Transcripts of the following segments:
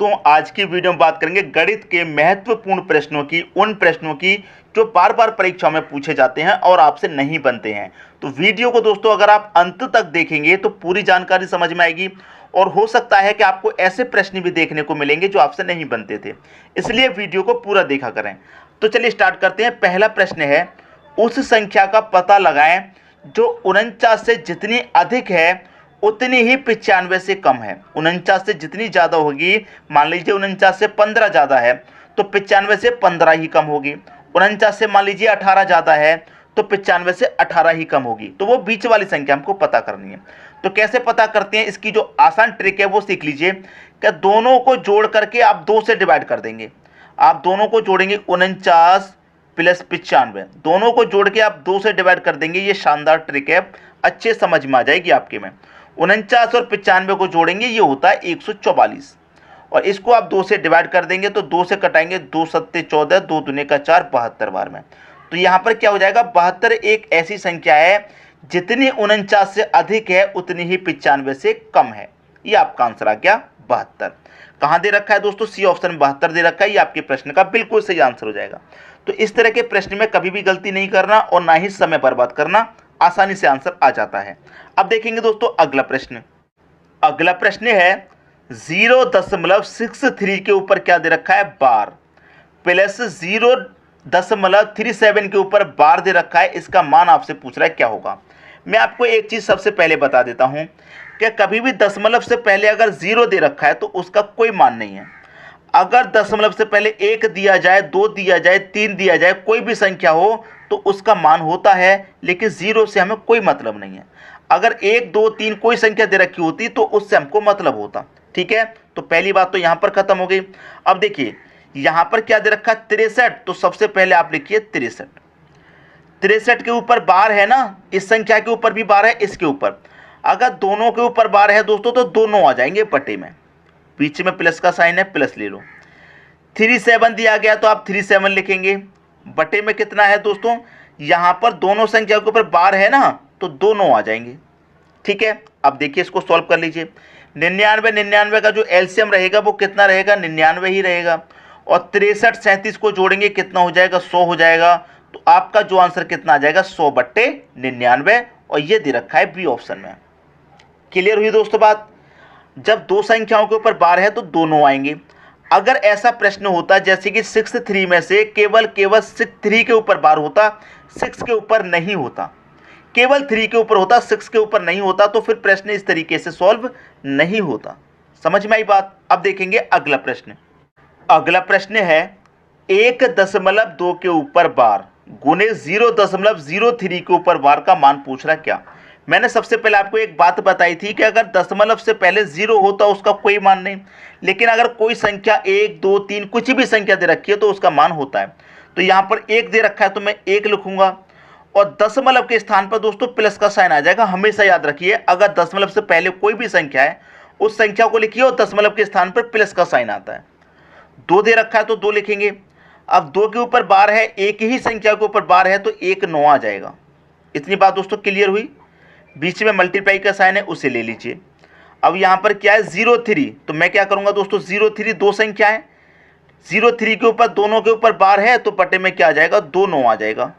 दोस्तों, आज की वीडियो में बात करेंगे गणित के महत्वपूर्ण प्रश्नों की, उन प्रश्नों की जो बार बार परीक्षाओं में पूछे जाते हैं और आपसे नहीं बनते हैं। तो वीडियो को दोस्तों अगर आप अंत तक देखेंगे तो पूरी जानकारी समझ में आएगी और हो सकता है कि आपको ऐसे प्रश्न भी देखने को मिलेंगे जो आपसे नहीं बनते थे, इसलिए वीडियो को पूरा देखा करें। तो चलिए स्टार्ट करते हैं। पहला प्रश्न है, उस संख्या का पता लगाएं जो 49 से जितनी अधिक है उतनी ही 95 से कम है। 49 से जितनी ज़्यादा होगी, मान लीजिए 49 से 15 ज़्यादा है तो 95 से 15 ही कम होगी। 49 से मान लीजिए 18 ज़्यादा है तो 95 से 18 ही कम होगी। तो वो बीच वाली संख्या हमको पता करनी है। तो कैसे पता करते हैं, इसकी जो आसान ट्रिक है वो सीख लीजिए कि दोनों को जोड़ करके आप 2 से डिवाइड कर देंगे। आप दोनों को जोड़ेंगे, 49 प्लस 95, दोनों को जोड़ के आप 2 से डिवाइड कर देंगे। ये शानदार ट्रिक है, अच्छे समझ में आ जाएगी आपके में। 49 और 95 को जोड़ेंगे, ये होता है 144 और इसको आप 2 से डिवाइड कर देंगे तो 2 से कटाएंगे, 2 सत्ते 14, 2 दूने का 4, 72 बार में। तो यहाँ पर क्या हो जाएगा, 72 एक ऐसी संख्या है जितनी 49 से अधिक है उतनी ही 95 से कम है। ये आपका आंसर आ गया 72। कहाँ दे रखा है दोस्तों, सी ऑप्शन में 72 दे रखा है। ये आपके प्रश्न का बिल्कुल सही आंसर हो जाएगा। तो इस तरह के प्रश्न में कभी भी गलती नहीं करना और ना ही समय बर्बाद करना, आसानी से आंसर आ जाता है। अब देखेंगे दोस्तों अगला प्रश्न। अगला प्रश्न है 0.63 के ऊपर क्या दे रखा है, बार, प्लस 0.37 के ऊपर बार दे रखा है। इसका मान आपसे पूछ रहा है क्या होगा। मैं आपको एक चीज सबसे पहले बता देता हूं कि कभी भी दशमलव से पहले अगर 0 दे रखा है तो उसका कोई मान नहीं है। अगर दशमलव से पहले 1 दिया जाए, 2 दिया जाए, 3 दिया जाए, कोई भी संख्या हो तो उसका मान होता है, लेकिन 0 से हमें कोई मतलब नहीं है। अगर 1, 2, 3 कोई संख्या दे रखी होती तो उससे हमको मतलब होता। ठीक है, तो पहली बात तो यहां पर खत्म हो गई। अब देखिए यहां पर क्या दे रखा है, 63, तो सबसे पहले आप लिखिए 63। 63 के ऊपर बार है ना, इस संख्या के ऊपर भी बार है, इसके ऊपर। अगर दोनों के ऊपर बार है दोस्तों तो दोनों आ जाएंगे बटे में, बीच में प्लस का साइन है, प्लस ले लो। 37 दिया गया तो आप 37 लिखेंगे। बटे में कितना है दोस्तों, यहां पर दोनों संख्या के ऊपर बार है ना तो दोनों आ जाएंगे। ठीक है, अब देखिए इसको सॉल्व कर लीजिए। 99 का जो एलसीएम रहेगा वो कितना रहेगा, 99 ही रहेगा। और 63 37 को जोड़ेंगे कितना हो जाएगा, 100 हो जाएगा। तो आपका जो आंसर कितना आ जाएगा, 100/99, और ये दे रखा है बी ऑप्शन में। क्लियर हुई दोस्तों बात। जब दो संख्याओं के ऊपर बार है तो दोनों आएंगे। अगर ऐसा प्रश्न होता जैसे कि 63 में से केवल 3 के ऊपर बार होता, 6 के ऊपर नहीं होता, केवल 3 के ऊपर होता, 6 के ऊपर नहीं होता, तो फिर प्रश्न इस तरीके से सॉल्व नहीं होता। समझ में आई बात। अब देखेंगे अगला प्रश्न। अगला प्रश्न है 1.2 के ऊपर बार गुने 0.03 के ऊपर बार का मान पूछ रहा क्या। मैंने सबसे पहले आपको एक बात बताई थी कि अगर दशमलव से पहले 0 होता उसका कोई मान नहीं, लेकिन अगर कोई संख्या 1, 2, 3 कुछ भी संख्या दे रखी है तो उसका मान होता है। तो यहाँ पर 1 दे रखा है तो मैं 1 लिखूंगा और दशमलव के स्थान पर दोस्तों प्लस का साइन आ जाएगा। हमेशा याद रखिए, अगर दशमलव से पहले कोई भी संख्या है उस संख्या को लिखिए और दशमलव के स्थान पर प्लस का साइन आता है। 2 दे रखा है तो 2 लिखेंगे। अब 2 के ऊपर बार है, एक ही संख्या के ऊपर बार है तो 1 9 आ जाएगा। इतनी बात दोस्तों क्लियर हुई। बीच में मल्टीप्लाई का साइन है, उसे ले लीजिए। अब यहाँ पर क्या है 03, तो मैं क्या करूँगा दोस्तों, 03 दो संख्या है, 03 के ऊपर दोनों के ऊपर बार है तो बटे में क्या आ जाएगा, 2 9 आ जाएगा।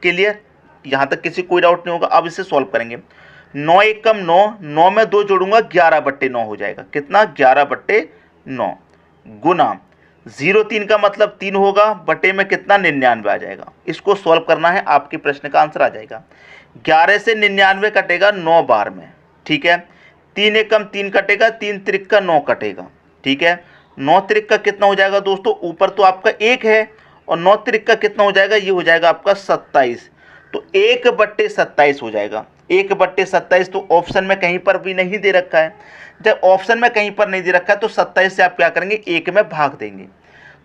क्लियर, यहाँ तक किसी कोई डाउट नहीं होगा। अब इसे सॉल्व करेंगे। 9 1 कम 9, 9 में 2 जोड़ूंगा 11/9 हो जाएगा। कितना, 11/9 गुना 03 का मतलब 3 होगा, बटे में कितना 99 आ जाएगा। इसको सॉल्व करना है, आपके प्रश्न का आंसर आ जाएगा। 11 से 99 कटेगा 9 बार में। ठीक है, 3 1 कम 3 कटेगा, 3 त्रिक का 9 कटेगा। ठीक है, 9 त्रिक का कितना हो जाएगा दोस्तों, ऊपर तो आपका 1 है और 9 त्रिक का कितना हो जाएगा, ये हो जाएगा आपका 27। तो 1/27 हो जाएगा। 1/27 तो ऑप्शन में कहीं पर भी नहीं दे रखा है। जब ऑप्शन में कहीं पर नहीं दे रखा है तो 27 से आप क्या करेंगे, 1 में भाग देंगे।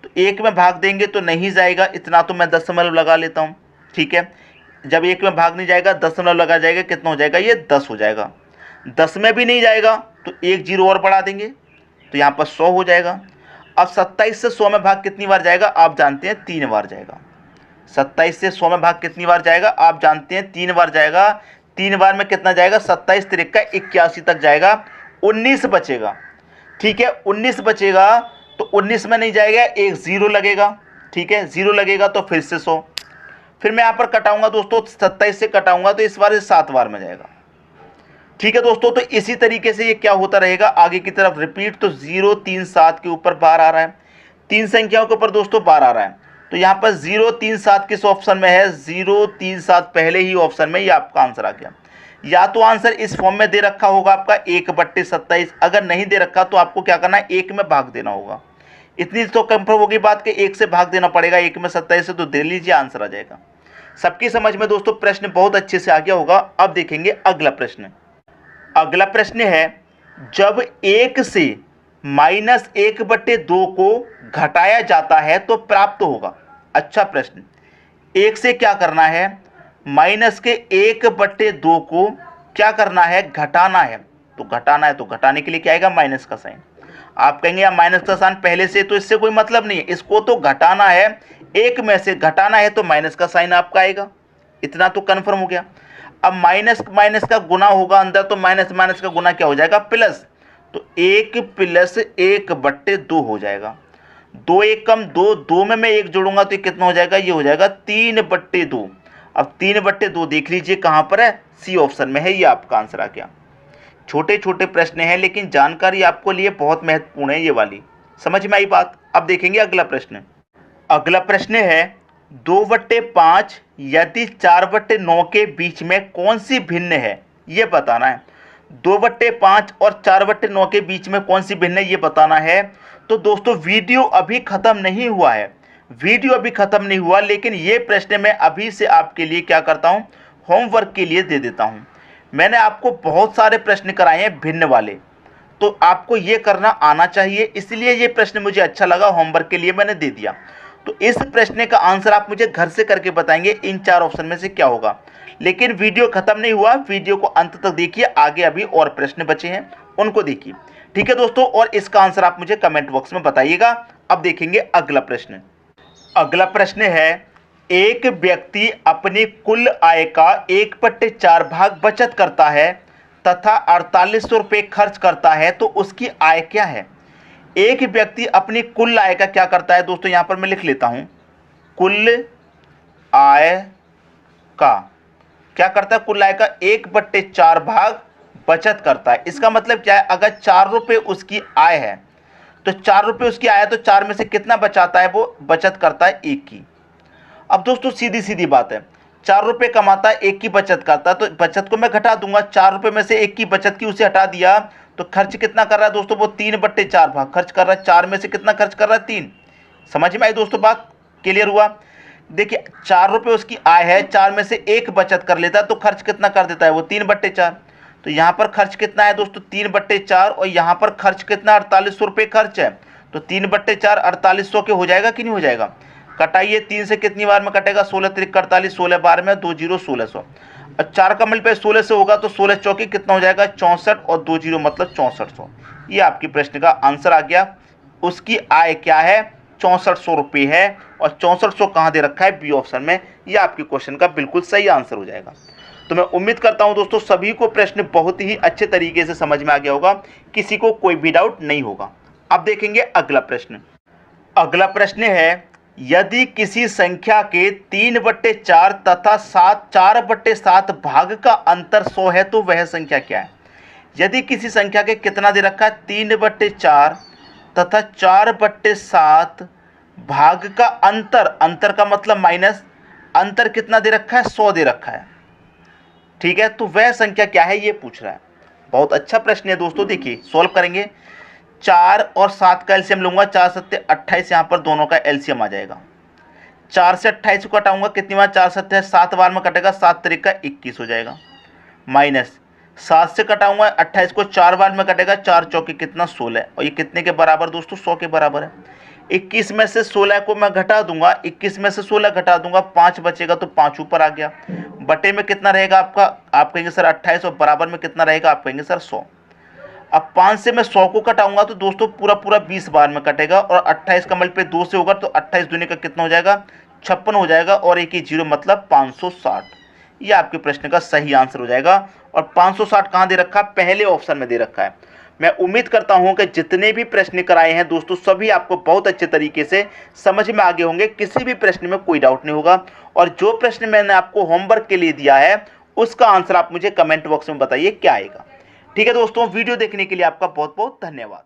तो 1 में भाग देंगे तो नहीं जाएगा, इतना तो मैं दशमलव लगा लेता हूँ। ठीक है, जब 1 में भाग नहीं जाएगा दशमलव लगा जाएगा, कितना हो जाएगा, ये 10 हो जाएगा। 10 में भी नहीं जाएगा तो 1 0 और बढ़ा देंगे तो यहाँ पर 100 हो जाएगा। अब 27 से 100 में भाग कितनी बार जाएगा, आप जानते हैं 3 बार जाएगा। 27 से 100 में भाग कितनी बार जाएगा, आप जानते हैं 3 बार जाएगा। 3 बार में कितना जाएगा, 27 त्रिक का 81 तक जाएगा, 19 बचेगा। ठीक है, 19 बचेगा तो 19 में नहीं जाएगा, एक 0 लगेगा। ठीक है, 0 लगेगा तो फिर से 100, फिर मैं यहाँ पर कटाऊंगा दोस्तों, 27 से कटाऊंगा तो इस बार 7 बार में जाएगा। ठीक है दोस्तों, तो इसी तरीके से ये क्या होता रहेगा आगे की तरफ रिपीट। तो 0 3 7 के ऊपर बार आ रहा है, 3 संख्याओं के ऊपर दोस्तों बार आ रहा है, तो यहाँ पर 0 3 7 किस ऑप्शन में है, 0 3 7 पहले ही ऑप्शन में, ये आपका आंसर आ गया। या तो आंसर इस फॉर्म में दे रखा होगा आपका 1/27, अगर नहीं दे रखा तो आपको क्या करना है, 1 में भाग देना होगा। इतनी तो कंफर्म होगी बात कि 1 से भाग देना पड़ेगा, 1 में 27 से, तो दे लीजिए आंसर आ जाएगा। सबकी समझ में दोस्तों प्रश्न बहुत अच्छे से आ गया होगा। अब देखेंगे अगला प्रश्न। अगला प्रश्न है, जब 1 से -1/2 को घटाया जाता है तो प्राप्त होगा। अच्छा प्रश्न, 1 से क्या करना है, -1/2 को क्या करना है, घटाना है। तो घटाना है तो घटाने के लिए क्या आएगा, माइनस का साइन। आप कहेंगे यार माइनस का साइन पहले से, तो इससे कोई मतलब नहीं है, इसको तो घटाना है, 1 में से घटाना है तो माइनस का साइन आपका आएगा। इतना तो कन्फर्म हो गया। अब माइनस माइनस का गुना होगा अंदर, तो माइनस माइनस का गुना क्या हो जाएगा, प्लस। तो 1 + 1/2 हो जाएगा। 2 1 कम 2, 2 में मैं 1 जोड़ूंगा तो ये कितना हो जाएगा, ये हो जाएगा 3/2। अब 3/2 देख लीजिए कहाँ पर है, सी ऑप्शन में है, ये आपका आंसर आ गया। छोटे छोटे प्रश्न हैं लेकिन जानकारी आपको लिए बहुत महत्वपूर्ण है ये वाली, समझ में आई बात। अब देखेंगे अगला प्रश्न। अगला प्रश्न है, 2/5 यदि 4/9 के बीच में कौन सी भिन्न है, ये बताना है। 2/5 और 4/9 के बीच में कौन सी भिन्न है ये बताना है। तो दोस्तों वीडियो अभी ख़त्म नहीं हुआ है, वीडियो अभी ख़त्म नहीं हुआ, लेकिन ये प्रश्न मैं अभी से आपके लिए क्या करता हूँ, होमवर्क के लिए दे देता हूँ। मैंने आपको बहुत सारे प्रश्न कराए हैं भिन्न वाले, तो आपको ये करना आना चाहिए, इसलिए ये प्रश्न मुझे अच्छा लगा, होमवर्क के लिए मैंने दे दिया। तो इस प्रश्न का आंसर आप मुझे घर से करके बताएंगे इन 4 ऑप्शन में से क्या होगा। लेकिन वीडियो खत्म नहीं हुआ, वीडियो को अंत तक देखिए, आगे अभी और प्रश्न बचे हैं उनको देखिए। ठीक है दोस्तों, और इसका आंसर आप मुझे कमेंट बॉक्स में बताइएगा। अब देखेंगे अगला प्रश्न। अगला प्रश्न है, एक व्यक्ति अपनी कुल आय का 1/4 भाग बचत करता है तथा 4800 रुपये खर्च करता है, तो उसकी आय क्या है। एक व्यक्ति अपनी कुल आय का क्या करता है दोस्तों, यहां पर मैं लिख लेता हूं, कुल आय का क्या करता है, कुल आय का 1/4 भाग बचत करता है। इसका मतलब क्या है, अगर 4 रुपये उसकी आय है तो 4 रुपये उसकी आय है, तो 4 में से कितना बचाता है, वो बचत करता है 1 की। अब दोस्तों सीधी सीधी बात है, 4 रुपये कमाता है, 1 की बचत करता है, तो बचत को मैं घटा दूंगा, 4 रुपये में से 1 की बचत की उसे हटा दिया, तो खर्च कितना कर रहा है दोस्तों, वो 3/4 भाग खर्च कर रहा है, 4 में से कितना खर्च कर रहा है, 3। समझ में आई दोस्तों बात, क्लियर हुआ। देखिए 4 रुपये उसकी आय है, 4 में से 1 बचत कर लेता है, तो खर्च कितना कर देता है, वो 3/4। तो यहाँ पर खर्च कितना है दोस्तों, 3/4, और यहाँ पर खर्च कितना, 4800 रुपये खर्च है, तो 3/4 4800 के हो जाएगा कि नहीं हो जाएगा। कटाइए, 3 से कितनी बार में कटेगा, 16 त्रिक 48, 16 बार में 2 0 1600, और 4 का मल्टीप्लाई 16 से होगा तो 16 चौकी कितना हो जाएगा, 64, और 2 0 मतलब 6400। ये आपकी प्रश्न का आंसर आ गया। उसकी आय क्या है, 6400 रुपये है, और 6400 कहाँ दे रखा है, बी ऑप्शन में। ये आपके क्वेश्चन का बिल्कुल सही आंसर हो जाएगा। तो मैं उम्मीद करता हूं दोस्तों सभी को प्रश्न बहुत ही अच्छे तरीके से समझ में आ गया होगा, किसी को कोई भी डाउट नहीं होगा। अब देखेंगे अगला प्रश्न। अगला प्रश्न है, यदि किसी संख्या के 3/4 तथा 4/7 भाग का अंतर 100 है तो वह संख्या क्या है। यदि किसी संख्या के कितना दे रखा है, 3/4 तथा 4/7 भाग का अंतर, अंतर का मतलब माइनस, अंतर कितना दे रखा है, 100 दे रखा है। ठीक है, तो वह संख्या क्या है ये पूछ रहा है। बहुत अच्छा प्रश्न है दोस्तों, देखिए सॉल्व करेंगे। 4 और 7 का एलसीएम लूंगा, 4 7 28, यहाँ पर दोनों का एलसीएम आ जाएगा। 4 से 28 को कटाऊंगा, कितनी बार, 4 7 7 बार में कटेगा, 7 त्रिक 21 हो जाएगा, माइनस 7 से कटाऊंगा 28 को, 4 बार में कटेगा, 4 चौके कितना, 16, और ये कितने के बराबर दोस्तों, 100 के बराबर है। 21 में से 16 को मैं घटा दूंगा, 21 में से 16 घटा दूंगा, 5 बचेगा, तो 5 ऊपर आ गया, बटे में कितना रहेगा आपका, आप कहेंगे सर 28, और बराबर में कितना रहेगा, आप कहेंगे सर 100। अब 5 से मैं 100 को कटाऊंगा तो दोस्तों पूरा पूरा 20 बार में कटेगा, और 28 का मल्टीप्लाई 2 से होगा, तो 28 दूनी का कितना हो जाएगा, 56 हो जाएगा, और एक ही 0 मतलब 560। ये आपके प्रश्न का सही आंसर हो जाएगा। और 560 कहाँ दे रखा है, पहले ऑप्शन में दे रखा है। मैं उम्मीद करता हूं कि जितने भी प्रश्न कराए हैं दोस्तों सभी आपको बहुत अच्छे तरीके से समझ में आ गए होंगे, किसी भी प्रश्न में कोई डाउट नहीं होगा। और जो प्रश्न मैंने आपको होमवर्क के लिए दिया है उसका आंसर आप मुझे कमेंट बॉक्स में बताइए क्या आएगा। ठीक है दोस्तों, वीडियो देखने के लिए आपका बहुत बहुत धन्यवाद।